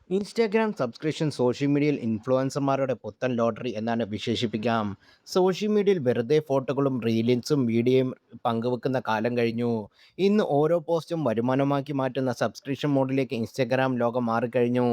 Instagram subscription social മീഡിയയിൽ ഇൻഫ്ലുവൻസർമാരുടെ പുത്തൻ lottery എന്നാണ് വിശേഷിപ്പിക്കാം. സോഷ്യൽ മീഡിയയിൽ വെറുതെ ഫോട്ടോകളും റീലിങ്സും വീഡിയോയും പങ്കുവെക്കുന്ന കാലം കഴിഞ്ഞു. ഇന്ന് ഓരോ പോസ്റ്റും വരുമാനമാക്കി മാറ്റുന്ന സബ്സ്ക്രിപ്ഷൻ മോഡിലേക്ക് ഇൻസ്റ്റാഗ്രാം ലോകം മാറിക്കഴിഞ്ഞു.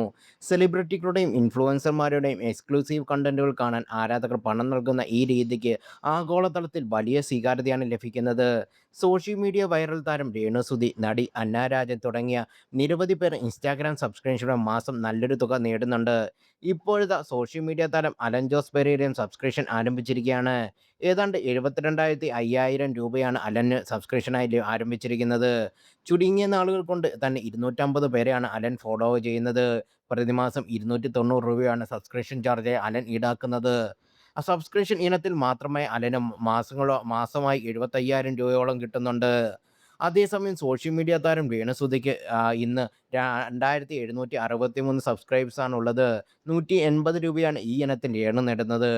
സെലിബ്രിറ്റികളുടെയും ഇൻഫ്ലുവൻസർമാരുടെയും എക്സ്ക്ലൂസീവ് കണ്ടന്റുകൾ കാണാൻ ആരാധകർ പണം നൽകുന്ന ഈ രീതിക്ക് ആഗോളതലത്തിൽ വലിയ സ്വീകാര്യതയാണ് ലഭിക്കുന്നത്. സോഷ്യൽ മീഡിയ വൈറൽ താരം രേണുസുതി, നടി അന്ന രാജൻ തുടങ്ങിയ നിരവധി പേർ ഇൻസ്റ്റാഗ്രാം സബ്സ്ക്രിപ്ഷനുടെ മാസം നല്ലൊരു തുക നേടുന്നുണ്ട്. ഇപ്പോഴിതാ സോഷ്യൽ മീഡിയ താരം അലൻ ജോസ് പെരേരയും സബ്സ്ക്രിപ്ഷൻ ആരംഭിച്ചിരിക്കുകയാണ്. ഏതാണ്ട് 72,500 രൂപയാണ് അലന് സബ്സ്ക്രിപ്ഷനായി ആരംഭിച്ചിരിക്കുന്നത്. ചുരുങ്ങിയ നാളുകൾ കൊണ്ട് തന്നെ 250 പേരെയാണ് അലൻ ഫോളോ ചെയ്യുന്നത്. പ്രതിമാസം 290 രൂപയാണ് സബ്സ്ക്രിപ്ഷൻ ചാർജായി അലൻ ഈടാക്കുന്നത്. സബ്സ്ക്രിപ്ഷൻ ഇനത്തിൽ മാത്രമേ അലന് മാസമായി 75,000 രൂപയോളം കിട്ടുന്നുണ്ട്. അതേസമയം സോഷ്യൽ മീഡിയ താരം രേണുസുധിക്ക് ഇന്ന് 2763 സബ്സ്ക്രൈബേഴ്സാണുള്ളത്. 180 രൂപയാണ് ഈ ഇനത്തിൽ രേണു നേടുന്നത്.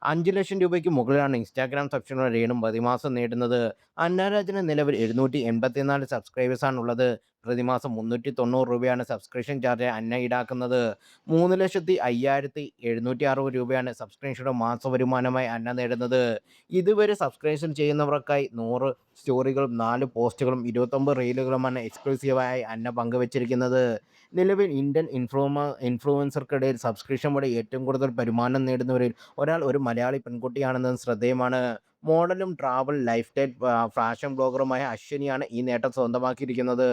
5,00,000 രൂപയ്ക്ക് മുകളിലാണ് ഇൻസ്റ്റാഗ്രാം സബ്സ്ക്രിപ്ഷൻ രേണു പ്രതിമാസം നേടുന്നത്. അന്നാരാജിന് നിലവിൽ 784 സബ്സ്ക്രൈബേഴ്സാണുള്ളത്. പ്രതിമാസം 390 രൂപയാണ് സബ്സ്ക്രിപ്ഷൻ ചാർജായി അന്ന ഈടാക്കുന്നത്. 3,05,760 രൂപയാണ് സബ്സ്ക്രിപ്ഷന്റെ മാസ വരുമാനമായി അന്ന നേടുന്നത്. ഇതുവരെ സബ്സ്ക്രിപ്ഷൻ ചെയ്യുന്നവർക്കായി 100 സ്റ്റോറികളും 4 പോസ്റ്റുകളും 29 റീലുകളുമാണ് എക്സ്ക്ലൂസീവായി അന്ന പങ്കുവച്ചിരിക്കുന്നത്. നിലവിൽ ഇന്ത്യൻ ഇൻഫ്ലുവൻസർക്കിടയിൽ സബ്സ്ക്രിപ്ഷൻ വഴി ഏറ്റവും കൂടുതൽ വരുമാനം നേടുന്നവരിൽ ഒരാൾ ഒരു മലയാളി പെൺകുട്ടിയാണെന്നത് ശ്രദ്ധേയമാണ്. മോഡലും ട്രാവൽ, ലൈഫ് സ്റ്റൈൽ, ഫാഷൻ ബ്ലോഗറുമായ അശ്വിനിയാണ് ഈ നേട്ടം സ്വന്തമാക്കിയിരിക്കുന്നത്.